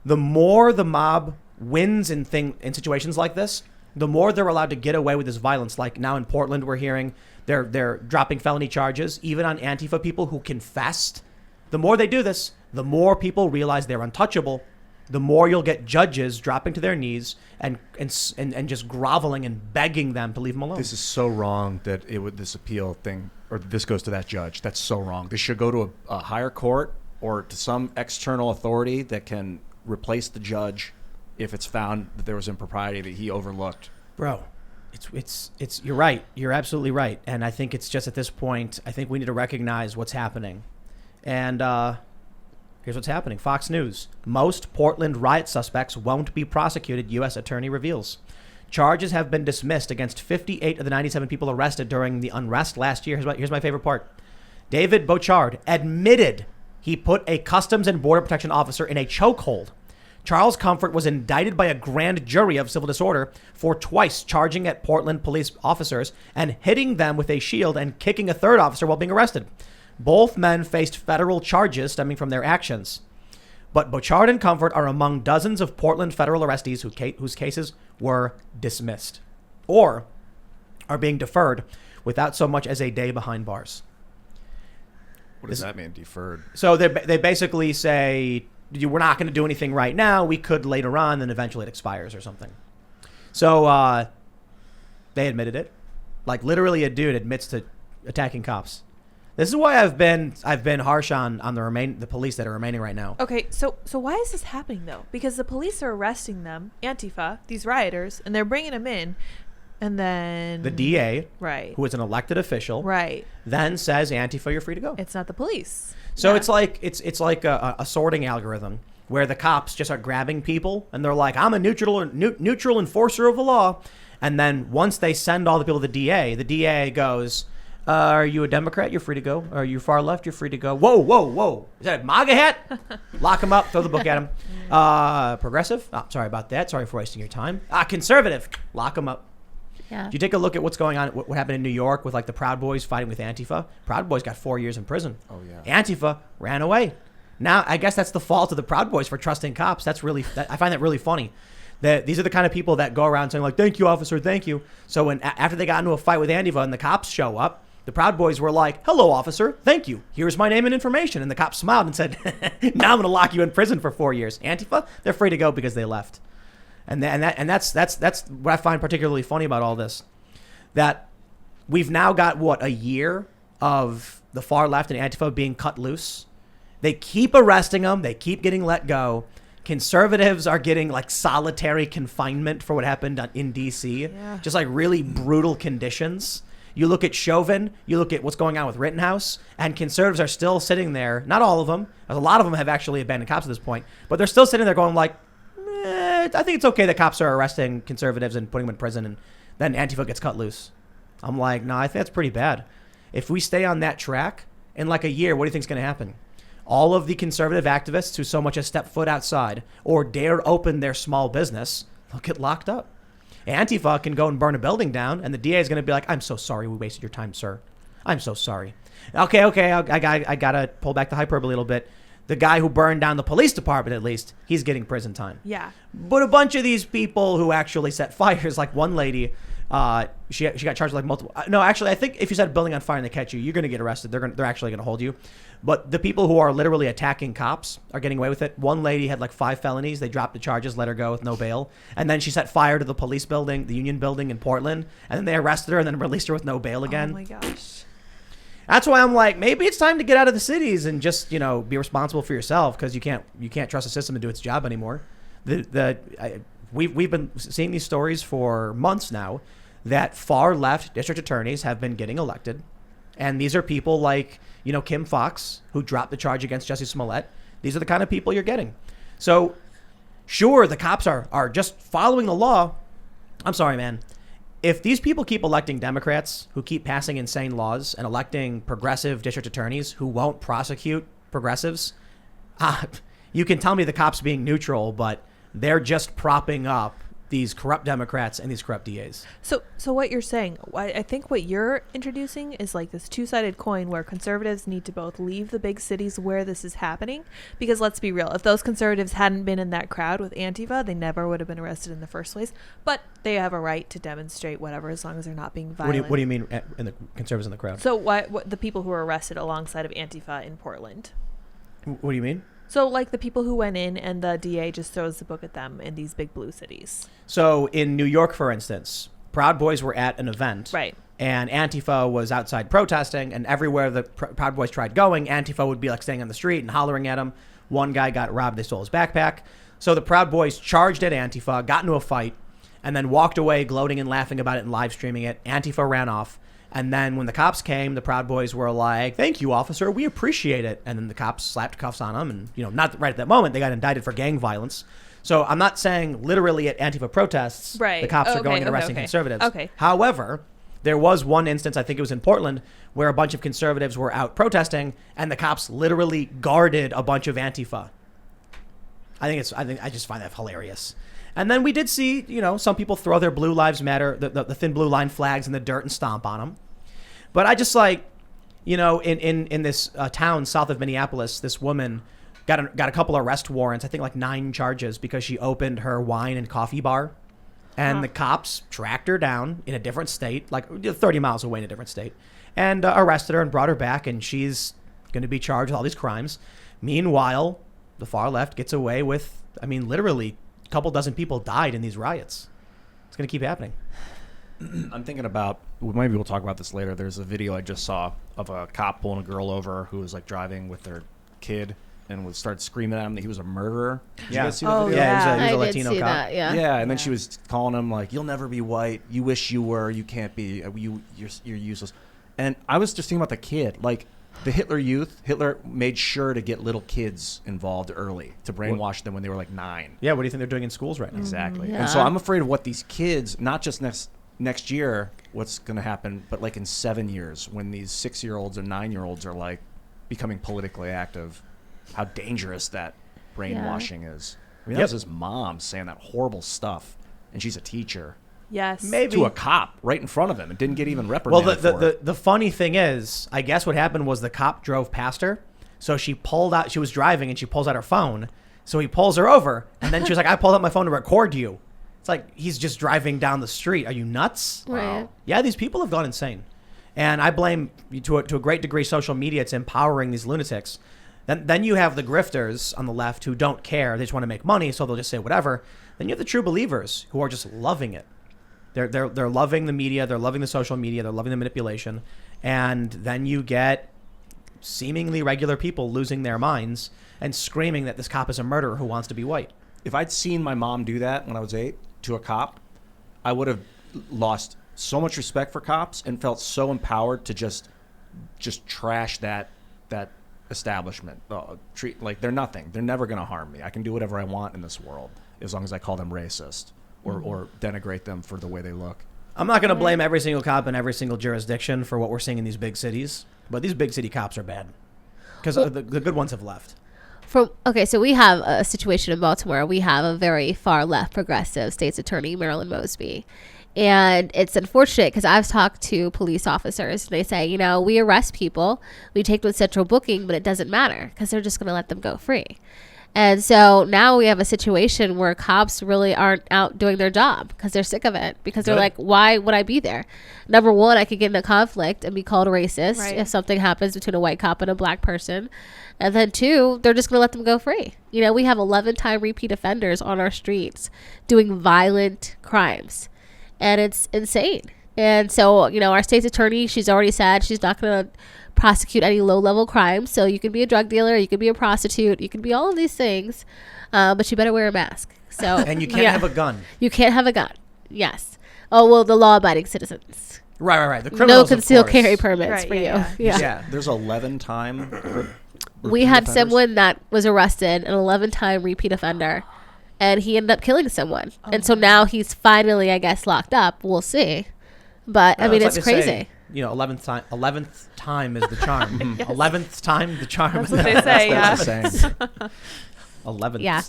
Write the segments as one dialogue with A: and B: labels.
A: The more the mob wins in situations like this, the more they're allowed to get away with this violence. Like now in Portland, we're hearing they're dropping felony charges, even on Antifa people who confessed. The more they do this, the more people realize they're untouchable. The more you'll get judges dropping to their knees and just groveling and begging them to leave them alone.
B: This is so wrong that this appeal thing, or this goes to that judge. That's so wrong. This should go to a higher court or to some external authority that can replace the judge if it's found that there was impropriety that he overlooked.
A: Bro, it's you're right. You're absolutely right. And I think it's just at this point, I think we need to recognize what's happening. And here's what's happening. Fox News. Most Portland riot suspects won't be prosecuted, U.S. attorney reveals. Charges have been dismissed against 58 of the 97 people arrested during the unrest last year. Here's my favorite part. David Bochard admitted he put a Customs and Border Protection officer in a chokehold. Charles Comfort was indicted by a grand jury of civil disorder for twice charging at Portland police officers and hitting them with a shield and kicking a third officer while being arrested. Both men faced federal charges stemming from their actions. But Bochard and Comfort are among dozens of Portland federal arrestees whose cases were dismissed or are being deferred without so much as a day behind bars.
B: What does that mean, deferred?
A: So they basically say, we're not going to do anything right now. We could later on, then eventually it expires or something. So they admitted it. Like literally a dude admits to attacking cops. This is why I've been harsh on the police that are remaining right now.
C: Okay, so why is this happening though? Because the police are arresting them, Antifa, these rioters, and they're bringing them in, and then
A: the DA,
C: right,
A: who is an elected official,
C: right,
A: then says Antifa, you're free to go.
C: It's not the police.
A: So it's like a sorting algorithm where the cops just are grabbing people and they're like, I'm a neutral enforcer of the law, and then once they send all the people to the DA goes, are you a Democrat? You're free to go. Are you far left? You're free to go. Whoa. Is that a MAGA hat? Lock him up. Throw the book at him. Progressive? Oh, sorry about that. Sorry for wasting your time. Conservative? Lock him up.
D: Yeah.
A: Do you take a look at what's going on, what happened in New York with like the Proud Boys fighting with Antifa? Proud Boys got 4 years in prison.
B: Oh, yeah.
A: Antifa ran away. Now, I guess that's the fault of the Proud Boys for trusting cops. I find that really funny. These are the kind of people that go around saying like, thank you, officer, thank you. So after they got into a fight with Antifa and the cops show up, the Proud Boys were like, hello, officer, thank you. Here's my name and information. And the cop smiled and said, now I'm going to lock you in prison for 4 years. Antifa, they're free to go because they left. And that's what I find particularly funny about all this. That we've now got, a year of the far left and Antifa being cut loose. They keep arresting them. They keep getting let go. Conservatives are getting like solitary confinement for what happened in D.C.
C: Yeah.
A: Just like really brutal conditions. You look at Chauvin, you look at what's going on with Rittenhouse, and conservatives are still sitting there. Not all of them. A lot of them have actually abandoned cops at this point. But they're still sitting there going like, I think it's okay that cops are arresting conservatives and putting them in prison, and then Antifa gets cut loose. I'm like, no, I think that's pretty bad. If we stay on that track, in like a year, what do you think is going to happen? All of the conservative activists who so much as step foot outside or dare open their small business, they'll get locked up. Antifa can go and burn a building down, and the DA is going to be like, I'm so sorry we wasted your time, sir. I'm so sorry. Okay, I got to pull back the hyperbole a little bit. The guy who burned down the police department, at least, he's getting prison time.
C: Yeah.
A: But a bunch of these people who actually set fires, like one lady, she got charged with like multiple. No, actually, I think if you set a building on fire and they catch you, you're going to get arrested. They're actually going to hold you. But the people who are literally attacking cops are getting away with it. One lady had like 5 felonies. They dropped the charges, let her go with no bail. And then she set fire to the police building, the Union building in Portland. And then they arrested her and then released her with no bail again.
C: Oh my gosh.
A: That's why I'm like, maybe it's time to get out of the cities and just, be responsible for yourself, because you can't trust the system to do its job anymore. We've been seeing these stories for months now that far left district attorneys have been getting elected. And these are people like, Kim Fox, who dropped the charge against Jussie Smollett. These are the kind of people you're getting. So sure, the cops are just following the law. I'm sorry, man. If these people keep electing Democrats who keep passing insane laws and electing progressive district attorneys who won't prosecute progressives, you can tell me the cops being neutral, but they're just propping up these corrupt Democrats and these corrupt DAs.
C: So what you're saying, I think what you're introducing is like this two-sided coin where conservatives need to both leave the big cities where this is happening, because let's be real, if those conservatives hadn't been in that crowd with Antifa, they never would have been arrested in the first place. But they have a right to demonstrate whatever, as long as they're not being violent.
A: What do you mean in the conservatives in the crowd?
C: So what the people who were arrested alongside of Antifa in Portland?
A: What do you mean?
C: So like the people who went in and the DA just throws the book at them in these big blue cities.
A: So in New York, for instance, Proud Boys were at an event.
C: Right.
A: And Antifa was outside protesting, and everywhere the Proud Boys tried going, Antifa would be like staying on the street and hollering at him. One guy got robbed. They stole his backpack. So the Proud Boys charged at Antifa, got into a fight, and then walked away gloating and laughing about it and live streaming it. Antifa ran off. And then when the cops came, the Proud Boys were like, "Thank you, officer. We appreciate it." And then the cops slapped cuffs on them. And, not right at that moment, they got indicted for gang violence. So I'm not saying literally at Antifa protests,
C: right,
A: the cops are going and arresting conservatives.
C: Okay.
A: However, there was one instance, I think it was in Portland, where a bunch of conservatives were out protesting and the cops literally guarded a bunch of Antifa. I just find that hilarious. And then we did see, some people throw their Blue Lives Matter, the thin blue line flags in the dirt and stomp on them. But I just in this town south of Minneapolis, this woman got a couple arrest warrants, I think like 9 charges, because she opened her wine and coffee bar. And the cops tracked her down in a different state, like 30 miles away in a different state, and arrested her and brought her back. And she's going to be charged with all these crimes. Meanwhile, the far left gets away with, literally a couple dozen people died in these riots. It's going to keep happening.
B: I'm thinking about, maybe we'll talk about this later. There's a video I just saw of a cop pulling a girl over who was like driving with their kid and would start screaming at him that he was a murderer. Did you guys see the video?
A: Yeah, he was a
D: I
A: Latino
D: did see
A: cop.
D: that, yeah.
B: Yeah, and then she was calling him like, "You'll never be white. You wish you were. You can't be. You're useless." And I was just thinking about the kid. Like the Hitler Youth, Hitler made sure to get little kids involved early to brainwash them when they were like 9.
A: Yeah, what do you think they're doing in schools right now?
B: Exactly.
D: Yeah.
B: And so I'm afraid of what these kids, not just next year, what's going to happen, but like in 7 years when these 6-year-olds or 9-year-olds are like becoming politically active, how dangerous that brainwashing is. That was his mom saying that horrible stuff, and she's a teacher.
C: Yes.
A: Maybe.
B: To a cop right in front of him and didn't get even reprimanded
A: Well,
B: for it.
A: the funny thing is, I guess what happened was the cop drove past her. So she pulled out, she was driving and she pulls out her phone. So he pulls her over and then she was like, "I pulled out my phone to record you." It's like, he's just driving down the street. Are you nuts?
D: Right.
A: Wow. Yeah, these people have gone insane. And I blame, to a great degree, social media. It's empowering these lunatics. Then you have the grifters on the left who don't care. They just want to make money, so they'll just say whatever. Then you have the true believers who are just loving it. They're loving the media. They're loving the social media. They're loving the manipulation. And then you get seemingly regular people losing their minds and screaming that this cop is a murderer who wants to be white.
B: If I'd seen my mom do that when I was 8 to a cop, I would have lost so much respect for cops and felt so empowered to just trash that establishment. Treat like they're nothing. They're never going to harm me. I can do whatever I want in this world as long as I call them racist or denigrate them for the way they look.
A: I'm not going to blame every single cop in every single jurisdiction for what we're seeing in these big cities, but these big city cops are bad because the good ones have left.
D: So we have a situation in Baltimore. We have a very far left progressive state's attorney, Marilyn Mosby. And it's unfortunate because I've talked to police officers and they say, we arrest people, we take them to central booking, but it doesn't matter because they're just going to let them go free. And so now we have a situation where cops really aren't out doing their job because they're sick of it, because they're like, why would I be there? Number one, I could get in a conflict and be called racist if something happens between a white cop and a black person. And then 2, they're just going to let them go free. We have 11-time repeat offenders on our streets doing violent crimes. And it's insane. And so, our state's attorney, she's already said she's not going to prosecute any low-level crimes. So you can be a drug dealer, you can be a prostitute, you can be all of these things, but you better wear a mask. So
A: And you can't have a gun.
D: You can't have a gun. Yes. Oh, well, the law-abiding citizens.
A: Right. The criminals,
D: no concealed carry permits for you.
A: Yeah.
B: There's 11-time.
D: We had someone that was arrested, an 11-time repeat offender, and he ended up killing someone. And so now he's finally, I guess, locked up. We'll see. But, it's crazy.
A: Say, 11th time is the charm. Yes. 11th time, the charm.
C: That's what they say, yeah.
A: 11th.
D: Yeah.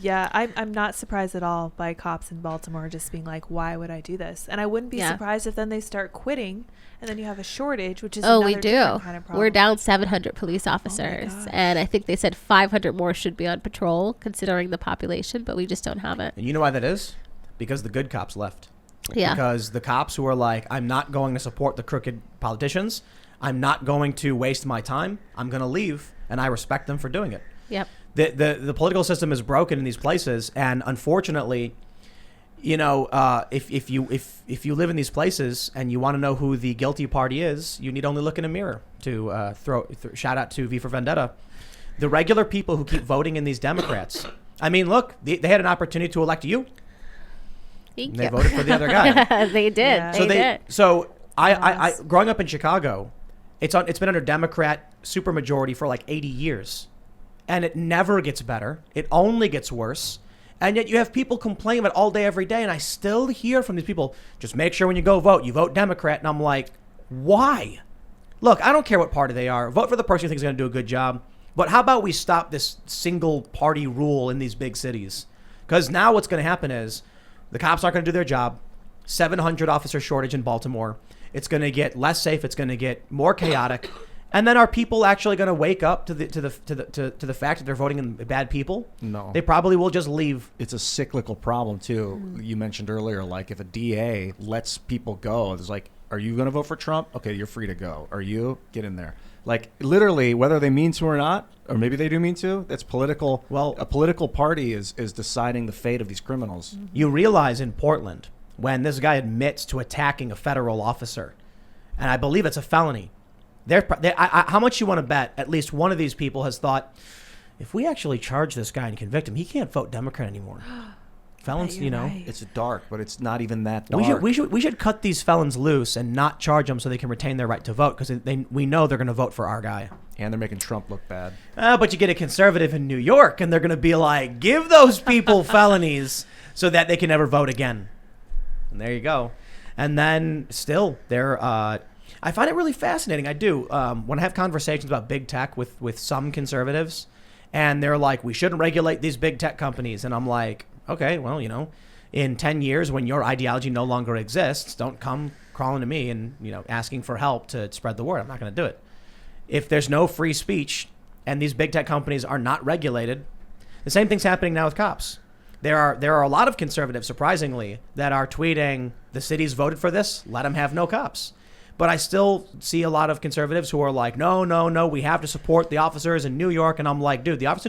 C: Yeah, I'm not surprised at all by cops in Baltimore just being like, why would I do this? And I wouldn't be surprised if then they start quitting and then you have a shortage, which is
D: we do.
C: Kind of problem.
D: We're down 700 police officers, and I think they said 500 more should be on patrol considering the population, but we just don't have it.
A: And you know why that is? Because the good cops left.
D: Yeah.
A: Because the cops who are like, I'm not going to support the crooked politicians. I'm not going to waste my time. I'm going to leave, and I respect them for doing it.
D: Yep.
A: The political system is broken in these places, and unfortunately, you know, if you live in these places and you want to know who the guilty party is, you need only look in a mirror to shout out to V for Vendetta. The regular people who keep voting in these Democrats. I mean, look, they had an opportunity to elect you. They voted for the other guy.
D: They did.
C: Yeah.
A: So
D: They did.
A: So I growing up in Chicago, it's been under Democrat supermajority for like 80 years. And it never gets better. It only gets worse. And yet you have people complaining about it all day, every day. And I still hear from these people, just make sure when you go vote, you vote Democrat. And I'm like, why? Look, I don't care what party they are. Vote for the person you think is going to do a good job. But how about we stop this single party rule in these big cities? Because now what's going to happen is the cops aren't going to do their job. 700 officer shortage in Baltimore. It's going to get less safe. It's going to get more chaotic. And then are people actually going to wake up to the fact that they're voting in bad people?
B: No.
A: They probably will just leave.
B: It's a cyclical problem, too. You mentioned earlier, like, if a DA lets people go, it's like, are you going to vote for Trump? Okay, you're free to go. Are you? Get in there. Like, literally, whether they mean to or not, or maybe they do mean to, that's political.
A: Well,
B: a political party is deciding the fate of these criminals.
A: You realize in Portland, when this guy admits to attacking a federal officer, and I believe it's a felony, how much you want to bet at least one of these people has thought, if we actually charge this guy and convict him, he can't vote Democrat anymore. Felons, you know.
C: Right.
B: It's dark, but it's not even that dark.
A: We should cut these felons loose and not charge them so they can retain their right to vote, because we know they're going to vote for our guy.
B: And they're making Trump look bad.
A: But you get a conservative in New York, and they're going to be like, give those people felonies so that they can never vote again. And there you go. And then still, I find it really fascinating. I do. When I have conversations about big tech with some conservatives, and they're like, we shouldn't regulate these big tech companies. And I'm like, okay, well, you know, in 10 years when your ideology no longer exists, don't come crawling to me and, you know, asking for help to spread the word. I'm not going to do it. If there's no free speech and these big tech companies are not regulated, the same thing's happening now with cops. There are a lot of conservatives, surprisingly, that are tweeting, the city's voted for this, let them have no cops. But I still see a lot of conservatives who are like, no, we have to support the officers in New York. And I'm like, dude, the officers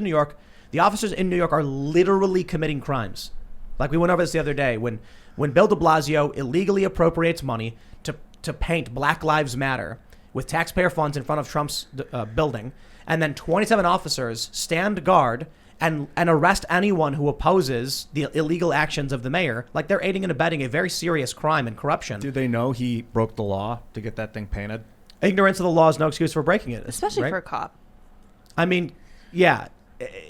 A: in New York are literally committing crimes. Like, we went over this the other day when Bill de Blasio illegally appropriates money to paint Black Lives Matter with taxpayer funds in front of Trump's building. And then 27 officers stand guard and arrest anyone who opposes the illegal actions of the mayor. Like, they're aiding and abetting a very serious crime and corruption.
B: Do they know he broke the law to get that thing painted?
A: Ignorance of the law is no excuse for breaking it.
C: Especially
A: right?
C: for a cop.
A: I mean, yeah.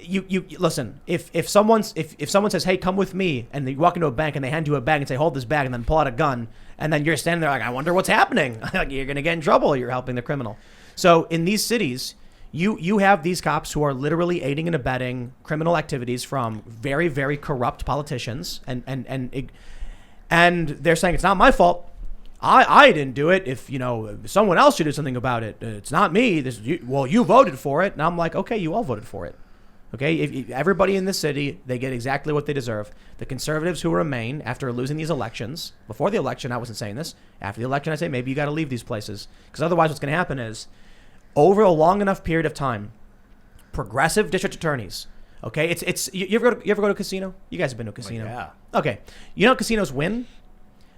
A: You listen. If someone says, "Hey, come with me," and you walk into a bank and they hand you a bag and say, "Hold this bag," and then pull out a gun, and then you're standing there like, "I wonder what's happening." You're gonna get in trouble. You're helping the criminal. So in these cities, you have these cops who are literally aiding and abetting criminal activities from very, very corrupt politicians, and they're saying it's not my fault. I didn't do it. If someone else should do something about it, it's not me. You voted for it, and I'm like, okay, you all voted for it. Okay, if everybody in this city, they get exactly what they deserve. The conservatives who remain after losing these elections, before the election, I wasn't saying this. After the election, I say maybe you got to leave these places, because otherwise, what's going to happen is, over a long enough period of time, progressive district attorneys. Okay, it's you ever go to a casino? You guys have been to a casino.
B: Yeah.
A: Okay, you know how casinos win?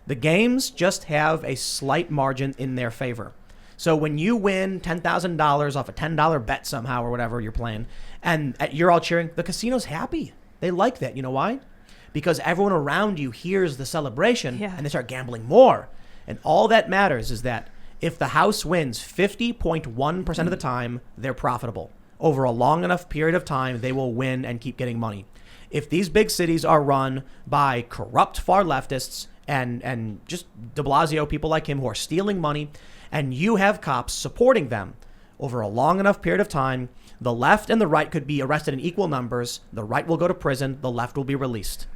A: The games just have a slight margin in their favor. So when you win $10,000 off a $10 bet somehow or whatever you're playing, and you're all cheering, the casino's happy. They like that. You know why? Because everyone around you hears the celebration, and they start gambling more. And all that matters is that if the house wins 50.1% of the time, they're profitable. Over a long enough period of time, they will win and keep getting money. If these big cities are run by corrupt far leftists and just de Blasio, people like him who are stealing money, and you have cops supporting them over a long enough period of time, The left and the right could be arrested in equal numbers. The right will go to prison. The left will be released.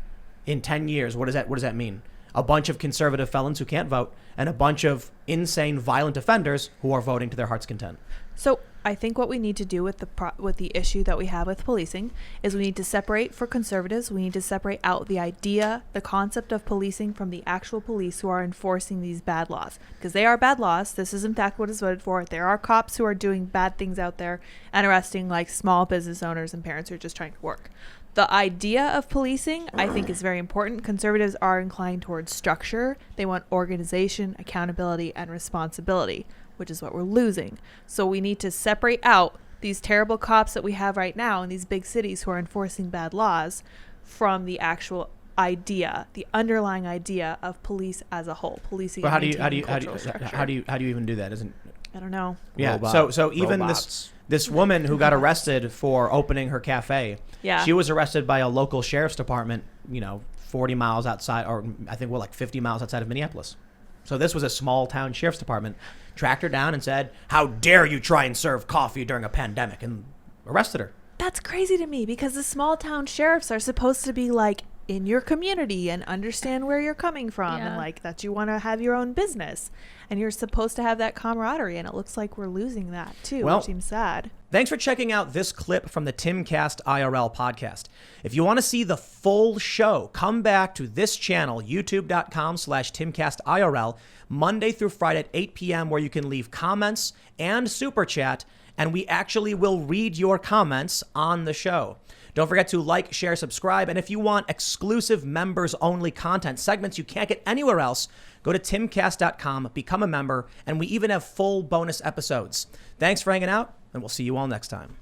A: In 10 years, what does that mean? A bunch of conservative felons who can't vote and a bunch of insane, violent offenders who are voting to their heart's content.
C: So I think what we need to do with the issue that we have with policing is we need to separate, for conservatives, we need to separate out the idea, the concept of policing from the actual police who are enforcing these bad laws. Because they are bad laws. This is in fact what is voted for. There are cops who are doing bad things out there and arresting like small business owners and parents who are just trying to work. The idea of policing, I think, is very important. Conservatives are inclined towards structure. They want organization, accountability, and responsibility, which is what we're losing. So we need to separate out these terrible cops that we have right now in these big cities who are enforcing bad laws from the actual idea, the underlying idea of police as a whole. Policing.
A: But
C: and
A: how do you even do that?
C: I don't know.
A: Yeah. So even this woman who got arrested for opening her cafe, she was arrested by a local sheriff's department, 40 miles outside, or I think like 50 miles outside of Minneapolis. So this was a small town sheriff's department, tracked her down and said, "How dare you try and serve coffee during a pandemic," and arrested her.
C: That's crazy to me because the small town sheriffs are supposed to be like in your community and understand where you're coming from and like that you want to have your own business and you're supposed to have that camaraderie, and it looks like we're losing that too, which seems sad.
A: Thanks for checking out this clip from the Timcast IRL podcast. If you want to see the full show, come back to this channel, youtube.com/TimcastIRL, Monday through Friday at 8 p.m. where you can leave comments and super chat, and we actually will read your comments on the show. Don't forget to like, share, subscribe, and if you want exclusive members-only content, segments you can't get anywhere else, go to timcast.com, become a member, and we even have full bonus episodes. Thanks for hanging out, and we'll see you all next time.